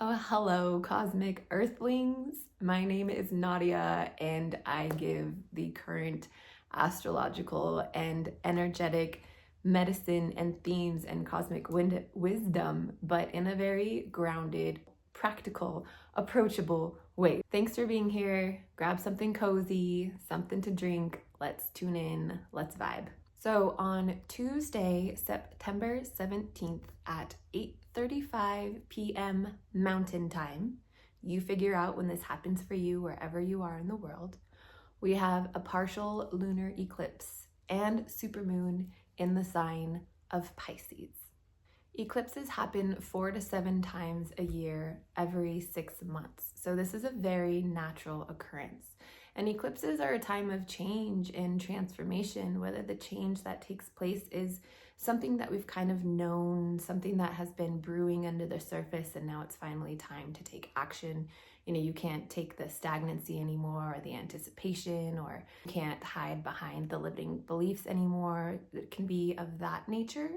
Oh, hello, Cosmic Earthlings. My name is Nadia, and I give the current astrological and energetic medicine and themes and cosmic wisdom, but in a very grounded, practical, approachable way. Thanks for being here. Grab something cozy, something to drink. Let's tune in. Let's vibe. So on Tuesday, September 17th at 8:35 p.m. Mountain Time, you figure out when this happens for you wherever you are in the world, we have a partial lunar eclipse and supermoon in the sign of Pisces. Eclipses happen 4 to 7 times a year every 6 months. So this is a very natural occurrence. And eclipses are a time of change and transformation, whether the change that takes place is something that we've kind of known, something that has been brewing under the surface, and now it's finally time to take action. You can't take the stagnancy anymore or the anticipation, or you can't hide behind the limiting beliefs anymore. It can be of that nature.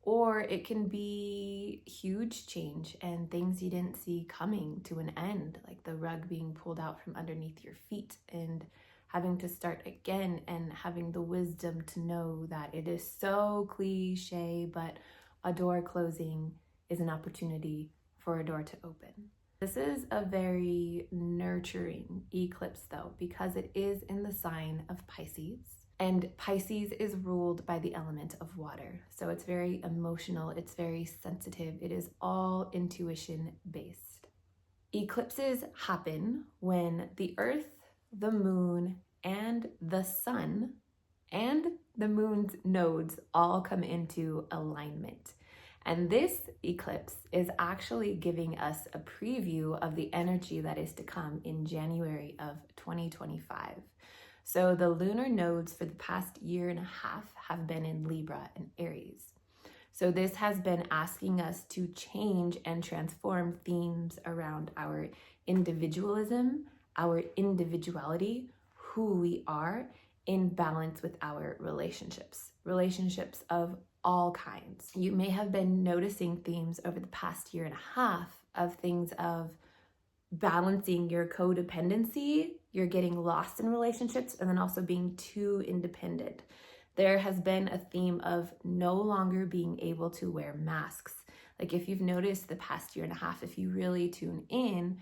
Or it can be huge change and things you didn't see coming to an end, like the rug being pulled out from underneath your feet and having to start again, and having the wisdom to know that it is so cliche, but a door closing is an opportunity for a door to open. This is a very nurturing eclipse though, because it is in the sign of Pisces. And Pisces is ruled by the element of water. So it's very emotional, it's very sensitive, it is all intuition based. Eclipses happen when the Earth, the moon, and the sun, and the moon's nodes all come into alignment. And this eclipse is actually giving us a preview of the energy that is to come in January of 2025. So the lunar nodes for the past year and a half have been in Libra and Aries. So this has been asking us to change and transform themes around our individualism, our individuality, who we are, in balance with our relationships of all kinds. You may have been noticing themes over the past year and a half of things of balancing your codependency, you're getting lost in relationships, and then also being too independent. There has been a theme of no longer being able to wear masks. Like if you've noticed the past year and a half, if you really tune in,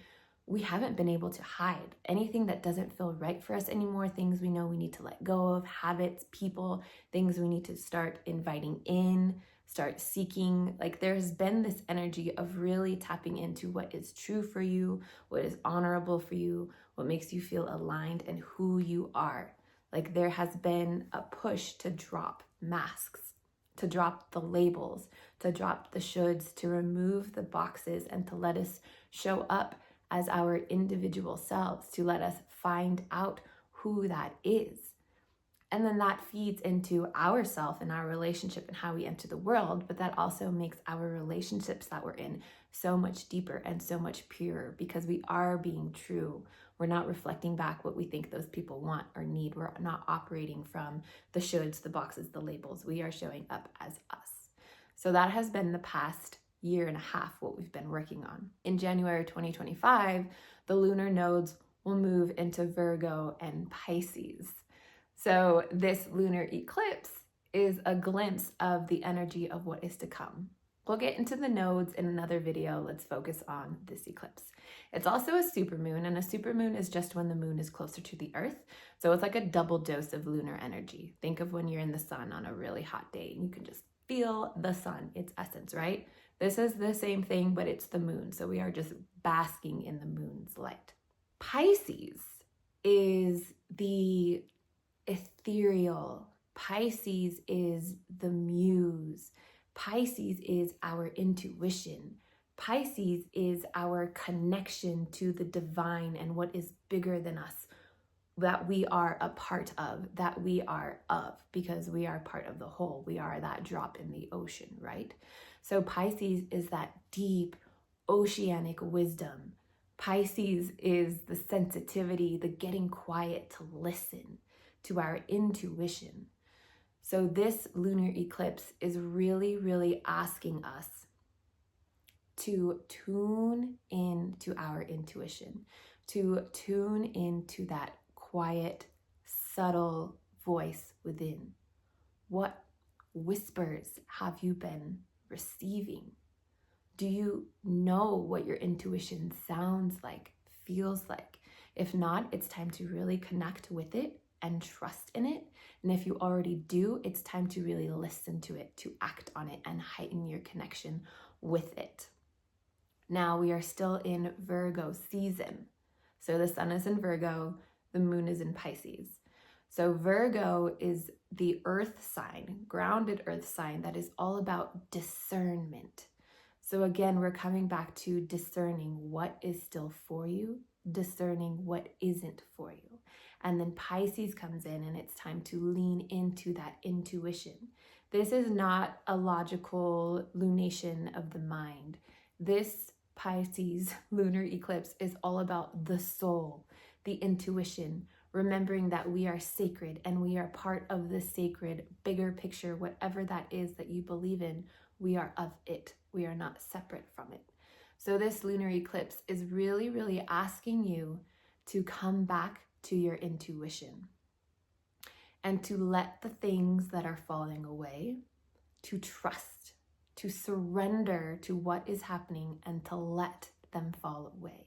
we haven't been able to hide anything that doesn't feel right for us anymore, things we know we need to let go of, habits, people, things we need to start inviting in, start seeking. Like there's been this energy of really tapping into what is true for you, what is honorable for you, what makes you feel aligned, and who you are. Like there has been a push to drop masks, to drop the labels, to drop the shoulds, to remove the boxes, and to let us show up as our individual selves, to let us find out who that is. And then that feeds into ourself and our relationship and how we enter the world, but that also makes our relationships that we're in so much deeper and so much purer, because we are being true. We're not reflecting back what we think those people want or need. We're not operating from the shoulds, the boxes, the labels. We are showing up as us. So that has been the past year and a half what we've been working on. In January 2025, the lunar nodes will move into Virgo and Pisces. So this lunar eclipse is a glimpse of the energy of what is to come. We'll get into the nodes in another video. Let's focus on this eclipse. It's also a supermoon, and a supermoon is just when the moon is closer to the earth. So it's like a double dose of lunar energy. Think of when you're in the sun on a really hot day and you can just feel the sun, its essence, right? This is the same thing, but it's the moon. So we are just basking in the moon's light. Pisces is the ethereal. Pisces is the muse. Pisces is our intuition. Pisces is our connection to the divine and what is bigger than us, that we are a part of, that we are of, because we are part of the whole. We are that drop in the ocean, right? So Pisces is that deep oceanic wisdom. Pisces is the sensitivity, the getting quiet to listen to our intuition. So this lunar eclipse is really, really asking us to tune into our intuition, to tune into that quiet, subtle voice within. What whispers have you been receiving? Do you know what your intuition sounds like, feels like? If not, it's time to really connect with it and trust in it. And if you already do, it's time to really listen to it, to act on it, and heighten your connection with it. Now we are still in Virgo season. So the sun is in Virgo, the moon is in Pisces. So Virgo is the earth sign, grounded earth sign that is all about discernment. So again, we're coming back to discerning what is still for you, discerning what isn't for you. And then Pisces comes in and it's time to lean into that intuition. This is not a logical lunation of the mind. This Pisces lunar eclipse is all about the soul, the intuition, remembering that we are sacred and we are part of the sacred, bigger picture, whatever that is that you believe in, we are of it. We are not separate from it. So this lunar eclipse is really, really asking you to come back to your intuition and to let the things that are falling away, to trust, to surrender to what is happening and to let them fall away.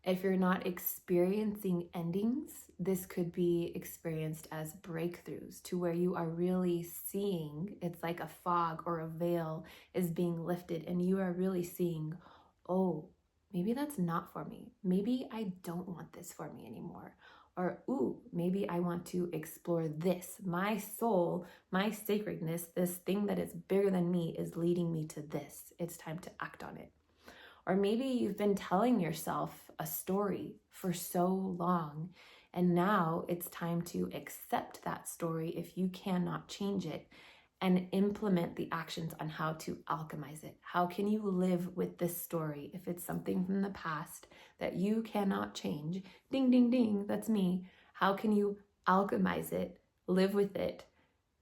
If you're not experiencing endings, this could be experienced as breakthroughs, to where you are really seeing, it's like a fog or a veil is being lifted and you are really seeing, oh, maybe that's not for me. Maybe I don't want this for me anymore. Or, ooh, maybe I want to explore this. My soul, my sacredness, this thing that is bigger than me is leading me to this. It's time to act on it. Or maybe you've been telling yourself a story for so long, and now it's time to accept that story if you cannot change it and implement the actions on how to alchemize it. How can you live with this story if it's something from the past that you cannot change? Ding, ding, ding, that's me. How can you alchemize it, live with it,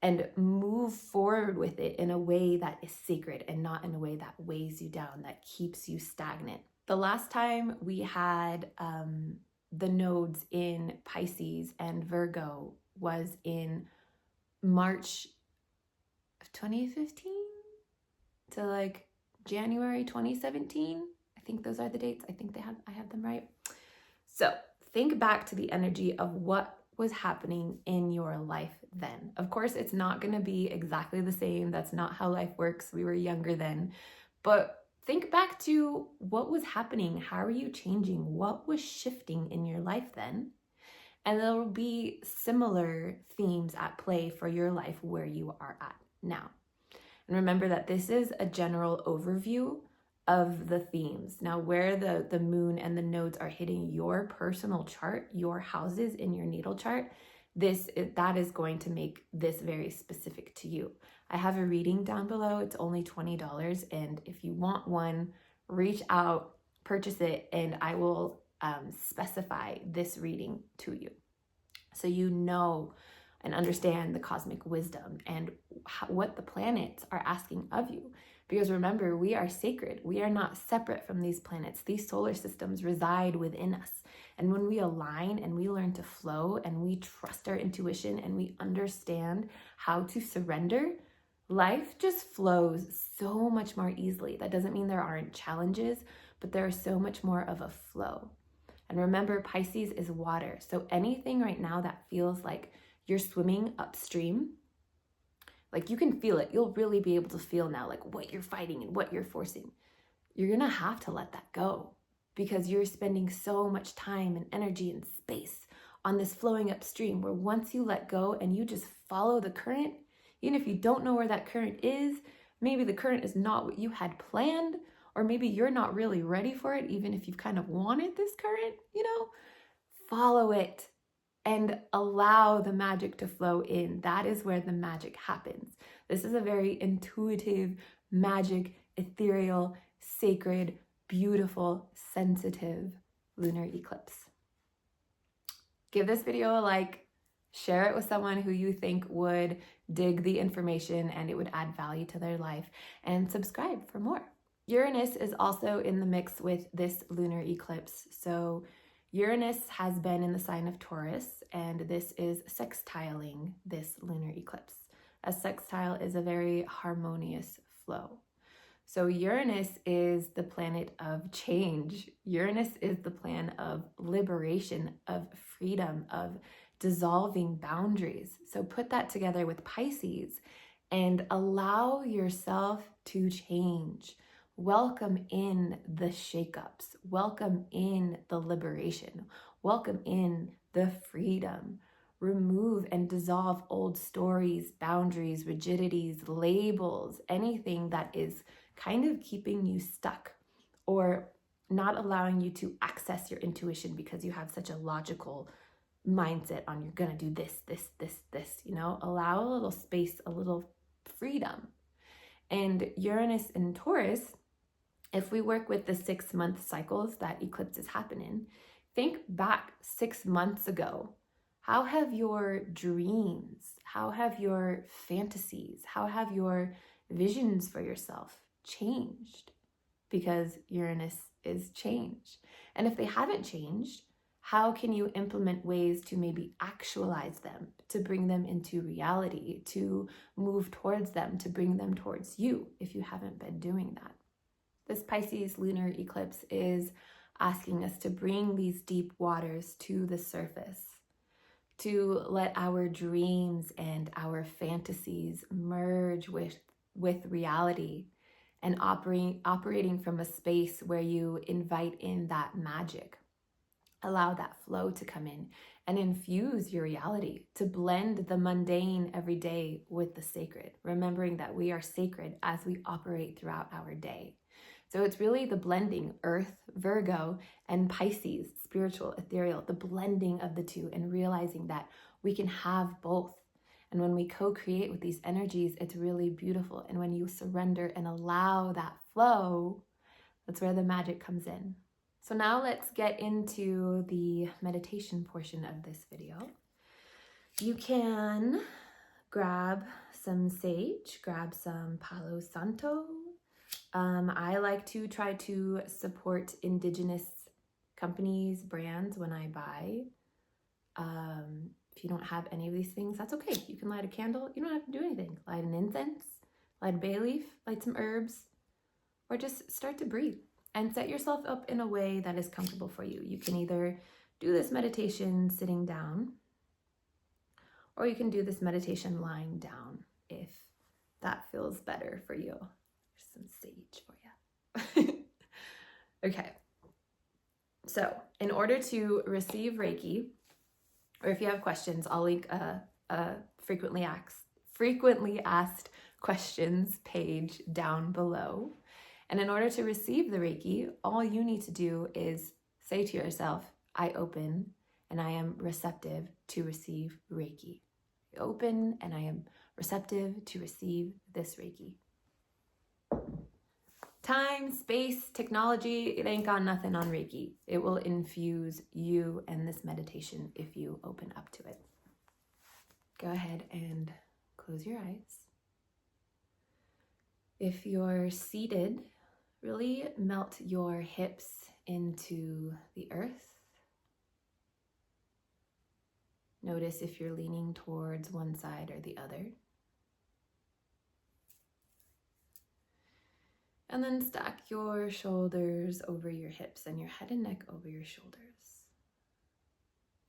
and move forward with it in a way that is sacred and not in a way that weighs you down, that keeps you stagnant? The last time we had the nodes in Pisces and Virgo was in March of 2015 to like January 2017. I think those are the dates. I think I have them right. So think back to the energy of what was happening in your life then. Of course, it's not going to be exactly the same. That's not how life works. We were younger then. But think back to what was happening. How are you changing? What was shifting in your life then? And there will be similar themes at play for your life where you are at now. And remember that this is a general overview of the themes. Now, where the moon and the nodes are hitting your personal chart, your houses in your natal chart, that is going to make this very specific to you. I have a reading down below. It's only $20, and if you want one, reach out, purchase it, and I will specify this reading to you, so you know and understand the cosmic wisdom and what the planets are asking of you. Because remember, we are sacred. We are not separate from these planets. These solar systems reside within us. And when we align and we learn to flow and we trust our intuition and we understand how to surrender, life just flows so much more easily. That doesn't mean there aren't challenges, but there is so much more of a flow. And remember, Pisces is water. So anything right now that feels like you're swimming upstream, like you can feel it. You'll really be able to feel now like what you're fighting and what you're forcing. You're going to have to let that go because you're spending so much time and energy and space on this flowing upstream, where once you let go and you just follow the current, even if you don't know where that current is, maybe the current is not what you had planned, or maybe you're not really ready for it, even if you've kind of wanted this current, follow it. And allow the magic to flow in. That is where the magic happens. This is a very intuitive, magic, ethereal, sacred, beautiful, sensitive lunar eclipse. Give this video a like, share it with someone who you think would dig the information and it would add value to their life, and subscribe for more. Uranus is also in the mix with this lunar eclipse. So Uranus has been in the sign of Taurus, and this is sextiling this lunar eclipse. A sextile is a very harmonious flow. So Uranus is the planet of change. Uranus is the plan of liberation, of freedom, of dissolving boundaries. So put that together with Pisces and allow yourself to change. Welcome in the shakeups. Welcome in the liberation. Welcome in the freedom. Remove and dissolve old stories, boundaries, rigidities, labels, anything that is kind of keeping you stuck or not allowing you to access your intuition because you have such a logical mindset on you're gonna do this, allow a little space, a little freedom. And Uranus and Taurus, if we work with the 6-month cycles that eclipses happen in, think back 6 months ago. How have your dreams, how have your fantasies, how have your visions for yourself changed? Because Uranus is change. And if they haven't changed, how can you implement ways to maybe actualize them, to bring them into reality, to move towards them, to bring them towards you if you haven't been doing that? This Pisces lunar eclipse is asking us to bring these deep waters to the surface, to let our dreams and our fantasies merge with reality, and operating from a space where you invite in that magic. Allow that flow to come in and infuse your reality, to blend the mundane every day with the sacred, remembering that we are sacred as we operate throughout our day. So it's really the blending, Earth, Virgo, and Pisces, spiritual, ethereal, the blending of the two, and realizing that we can have both. And when we co-create with these energies, it's really beautiful. And when you surrender and allow that flow, that's where the magic comes in. So now let's get into the meditation portion of this video. You can grab some sage, grab some Palo Santo. I like to try to support indigenous companies, brands when I buy. If you don't have any of these things, that's okay. You can light a candle. You don't have to do anything. Light an incense, light a bay leaf, light some herbs, or just start to breathe and set yourself up in a way that is comfortable for you. You can either do this meditation sitting down, or you can do this meditation lying down if that feels better for you. There's some sage for you. Okay. So in order to receive Reiki, or if you have questions, I'll link a frequently asked questions page down below. And in order to receive the Reiki, all you need to do is say to yourself, I open and I am receptive to receive Reiki. I open and I am receptive to receive this Reiki. Time, space, technology, it ain't got nothing on Reiki. It will infuse you and this meditation if you open up to it. Go ahead and close your eyes. If you're seated, really melt your hips into the earth. Notice if you're leaning towards one side or the other. And then stack your shoulders over your hips and your head and neck over your shoulders.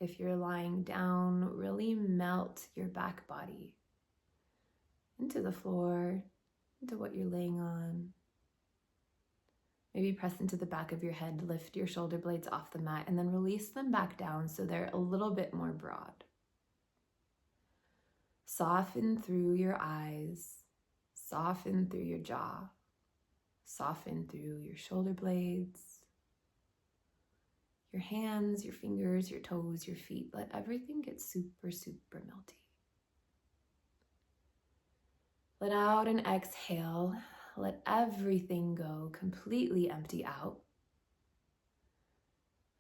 If you're lying down, really melt your back body into the floor, into what you're laying on. Maybe press into the back of your head, lift your shoulder blades off the mat, and then release them back down so they're a little bit more broad. Soften through your eyes, soften through your jaw. Soften through your shoulder blades, your hands, your fingers, your toes, your feet. Let everything get super, super melty. Let out and exhale. Let everything go completely empty out.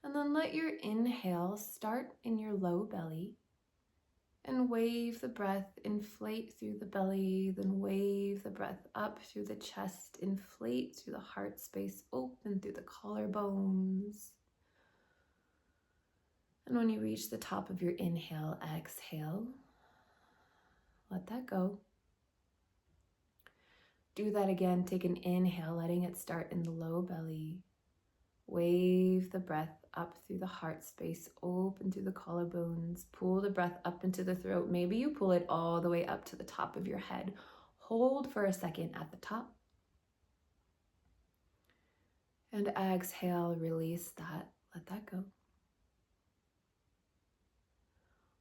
And then let your inhale start in your low belly And wave the breath, inflate through the belly, then wave the breath up through the chest, inflate through the heart space, open through the collarbones. And when you reach the top of your inhale, exhale, let that go. Do that again, take an inhale, letting it start in the low belly. Wave the breath up through the heart space, open through the collarbones, pull the breath up into the throat. Maybe you pull it all the way up to the top of your head. Hold for a second at the top. And exhale, release that, let that go.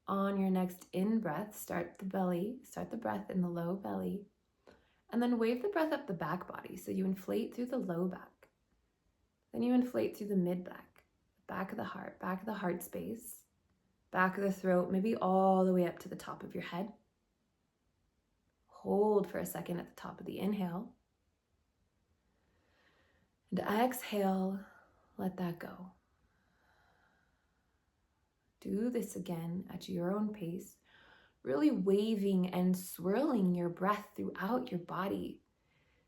On your next in-breath, start the breath in the low belly, and then wave the breath up the back body. So you inflate through the low back. Then you inflate through the mid-back, back of the heart space, back of the throat, maybe all the way up to the top of your head. Hold for a second at the top of the inhale. And exhale, let that go. Do this again at your own pace, really waving and swirling your breath throughout your body,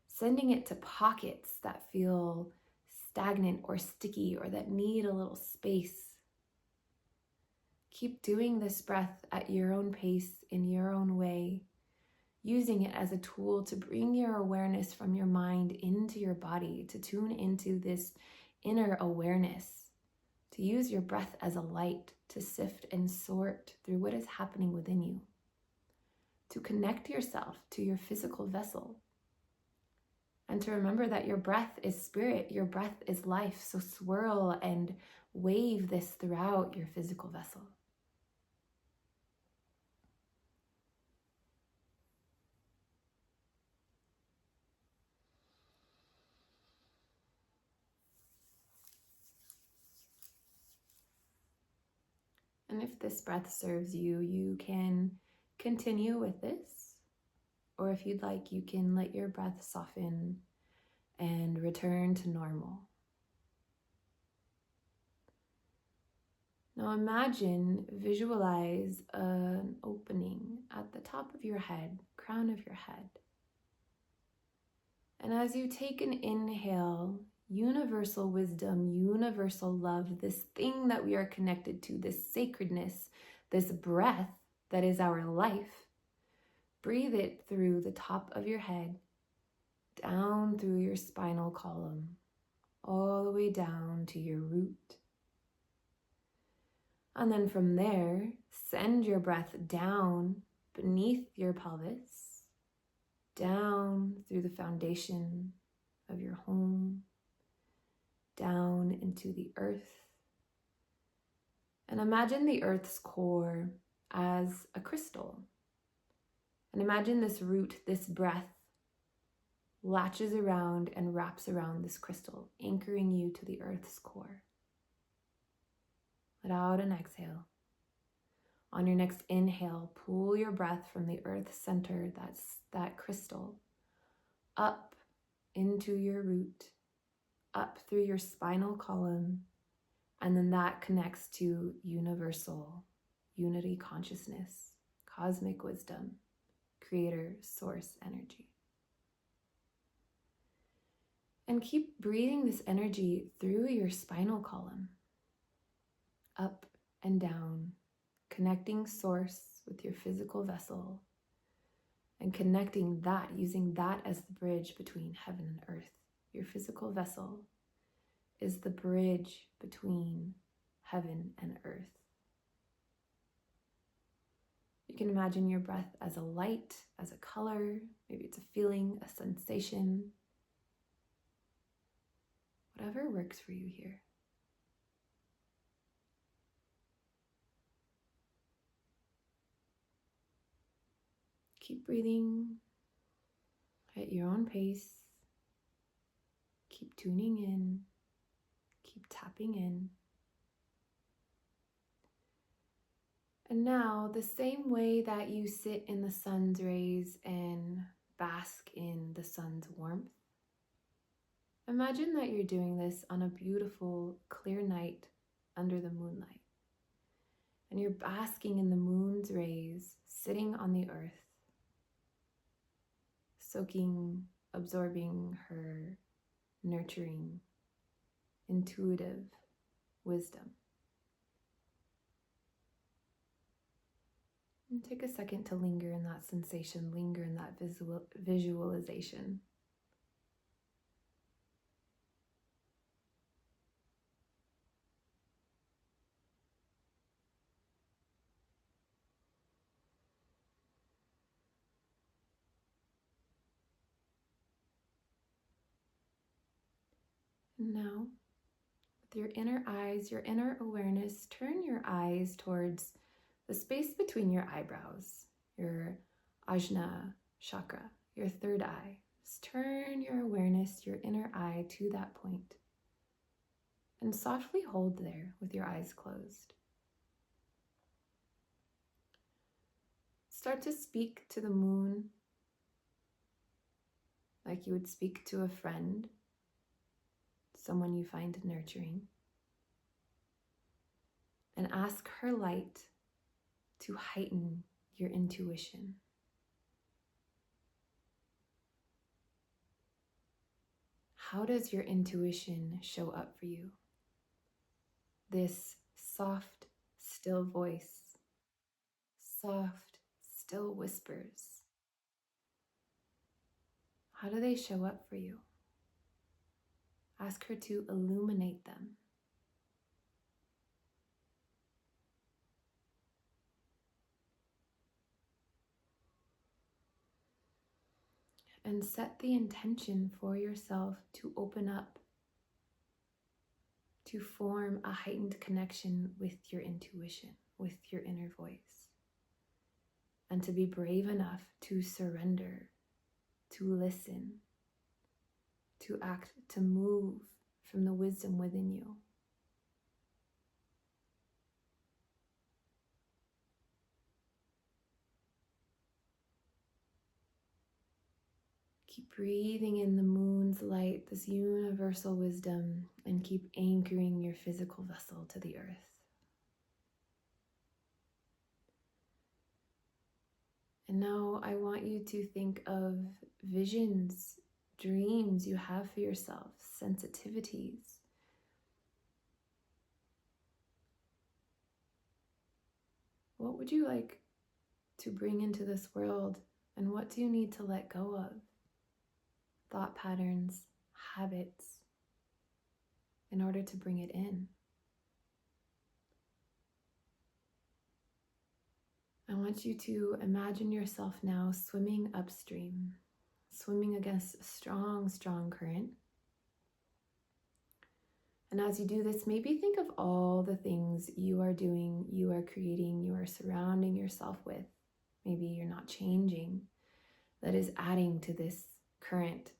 sending it to pockets that feel stagnant or sticky or that need a little space. Keep doing this breath at your own pace, in your own way, using it as a tool to bring your awareness from your mind into your body, to tune into this inner awareness, to use your breath as a light to sift and sort through what is happening within you, to connect yourself to your physical vessel, and to remember that your breath is spirit, your breath is life. So swirl and wave this throughout your physical vessel. And if this breath serves you, you can continue with this. Or if you'd like, you can let your breath soften and return to normal. Now visualize an opening at the top of your head, crown of your head. And as you take an inhale, universal wisdom, universal love, this thing that we are connected to, this sacredness, this breath that is our life, breathe it through the top of your head, down through your spinal column, all the way down to your root. And then from there, send your breath down beneath your pelvis, down through the foundation of your home, down into the earth. And imagine the earth's core as a crystal. And imagine this root, this breath, latches around and wraps around this crystal, anchoring you to the earth's core. Let out and exhale. On your next inhale, pull your breath from the earth center, that's that crystal, up into your root, up through your spinal column, and then that connects to universal unity consciousness, cosmic wisdom, creator, source energy. And keep breathing this energy through your spinal column, up and down, connecting source with your physical vessel, and connecting that, using that as the bridge between heaven and earth. Your physical vessel is the bridge between heaven and earth. You can imagine your breath as a light, as a color, maybe it's a feeling, a sensation, whatever works for you here. Keep breathing at your own pace. Keep tuning in. Keep tapping in. And now, the same way that you sit in the sun's rays and bask in the sun's warmth, imagine that you're doing this on a beautiful, clear night under the moonlight. And you're basking in the moon's rays, sitting on the earth, soaking, absorbing her nurturing, intuitive wisdom. And take a second to linger in that sensation, linger in that visualization. And now, with your inner eyes, your inner awareness, turn your eyes towards the space between your eyebrows, your Ajna chakra, your third eye. Just turn your awareness, your inner eye to that point, and softly hold there with your eyes closed. Start to speak to the moon like you would speak to a friend, someone you find nurturing, and ask her light to heighten your intuition. How does your intuition show up for you? This soft, still voice, soft, still whispers. How do they show up for you? Ask her to illuminate them. And set the intention for yourself to open up, to form a heightened connection with your intuition, with your inner voice, and to be brave enough to surrender, to listen, to act, to move from the wisdom within you. Keep breathing in the moon's light, this universal wisdom, and keep anchoring your physical vessel to the earth. And now I want you to think of visions, dreams you have for yourself, sensitivities. What would you like to bring into this world, and what do you need to let go of? Thought patterns, habits, in order to bring it in. I want you to imagine yourself now swimming upstream, swimming against a strong, strong current. And as you do this, maybe think of all the things you are doing, you are creating, you are surrounding yourself with. Maybe you're not changing. That is adding to this current,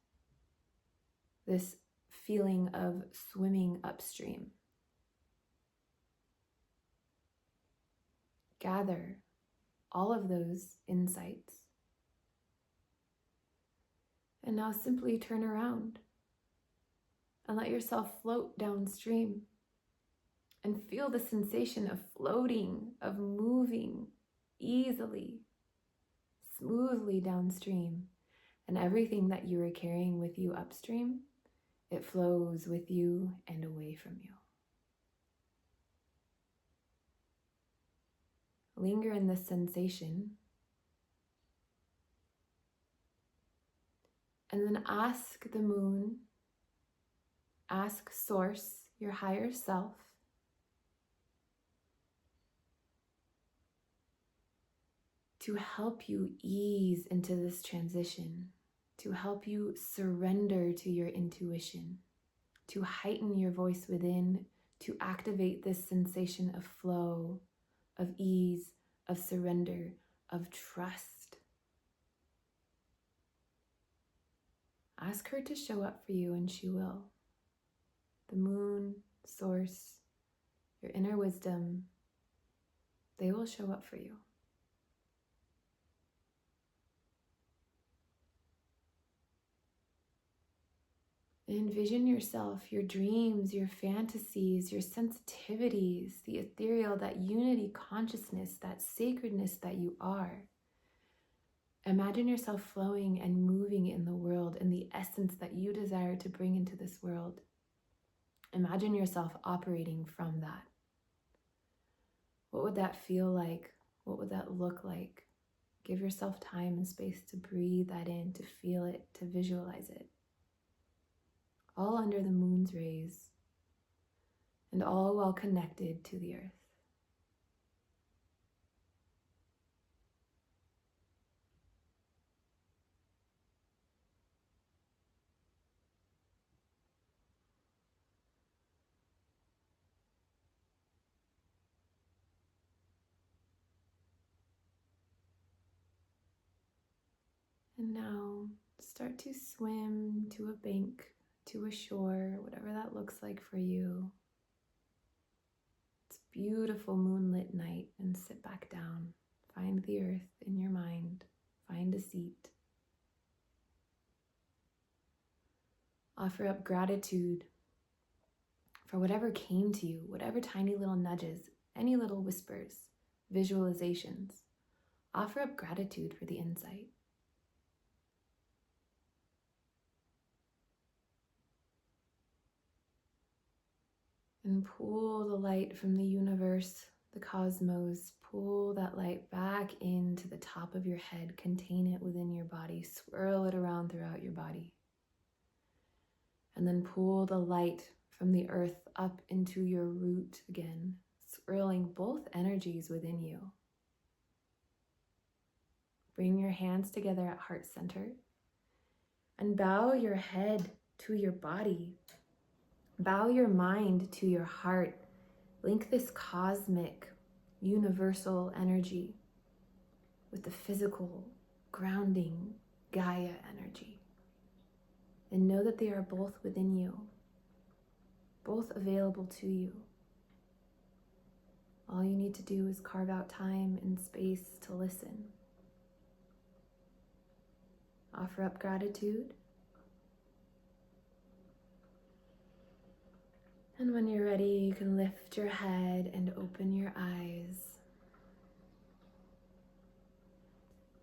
this feeling of swimming upstream. Gather all of those insights. And now simply turn around and let yourself float downstream and feel the sensation of floating, of moving easily, smoothly downstream. And everything that you are carrying with you upstream, it flows with you and away from you. Linger in this sensation. And then ask the moon, ask Source, your higher self, to help you ease into this transition, to help you surrender to your intuition, to heighten your voice within, to activate this sensation of flow, of ease, of surrender, of trust. Ask her to show up for you, and she will. The moon, Source, your inner wisdom, they will show up for you. Envision yourself, your dreams, your fantasies, your sensitivities, the ethereal, that unity consciousness, that sacredness that you are. Imagine yourself flowing and moving in the world in the essence that you desire to bring into this world. Imagine yourself operating from that. What would that feel like? What would that look like? Give yourself time and space to breathe that in, to feel it, to visualize it. All under the moon's rays, and all while connected to the earth. And now start to swim to a bank, to a shore, whatever that looks like for you. It's a beautiful moonlit night, and sit back down. Find the earth in your mind. Find a seat. Offer up gratitude for whatever came to you, whatever tiny little nudges, any little whispers, visualizations. Offer up gratitude for the insight. And pull the light from the universe, the cosmos. Pull that light back into the top of your head. Contain it within your body. Swirl it around throughout your body. And then pull the light from the earth up into your root again, swirling both energies within you. Bring your hands together at heart center and bow your head to your body. Bow your mind to your heart. Link this cosmic, universal energy with the physical, grounding Gaia energy. And know that they are both within you, both available to you. All you need to do is carve out time and space to listen. Offer up gratitude. And when you're ready, you can lift your head and open your eyes.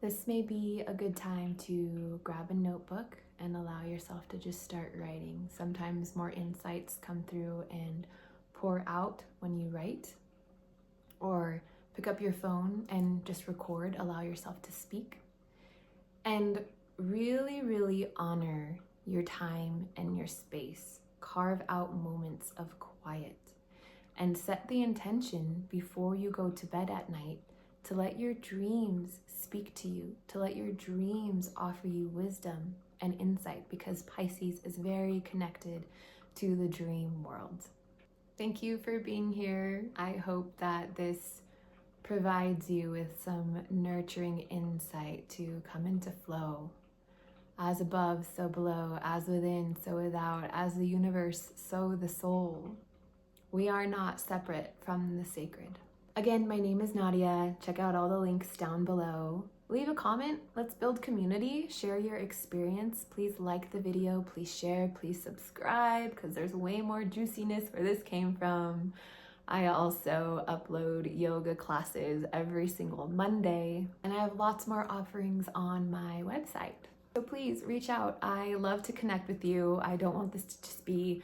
This may be a good time to grab a notebook and allow yourself to just start writing. Sometimes more insights come through and pour out when you write. Or pick up your phone and just record, allow yourself to speak. And really, really honor your time and your space. Carve out moments of quiet and set the intention before you go to bed at night to let your dreams speak to you, to let your dreams offer you wisdom and insight, because Pisces is very connected to the dream world. Thank you for being here. I hope that this provides you with some nurturing insight to come into flow. As above, so below, as within, so without, as the universe, so the soul. We are not separate from the sacred. Again, my name is Nadia. Check out all the links down below. Leave a comment. Let's build community. Share your experience. Please like the video. Please share. Please subscribe, because there's way more juiciness where this came from. I also upload yoga classes every single Monday, and I have lots more offerings on my website. So please reach out. I love to connect with you. I don't want this to just be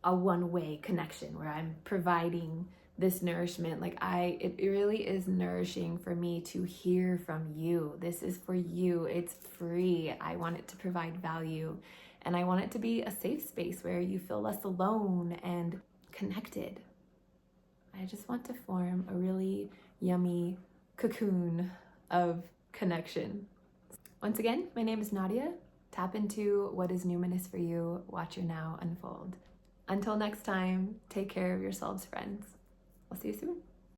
a one-way connection where I'm providing this nourishment. It really is nourishing for me to hear from you. This is for you. It's free. I want it to provide value, and I want it to be a safe space where you feel less alone and connected. I just want to form a really yummy cocoon of connection. Once again, my name is Nadia. Tap into what is numinous for you. Watch your now unfold. Until next time, take care of yourselves, friends. I'll see you soon.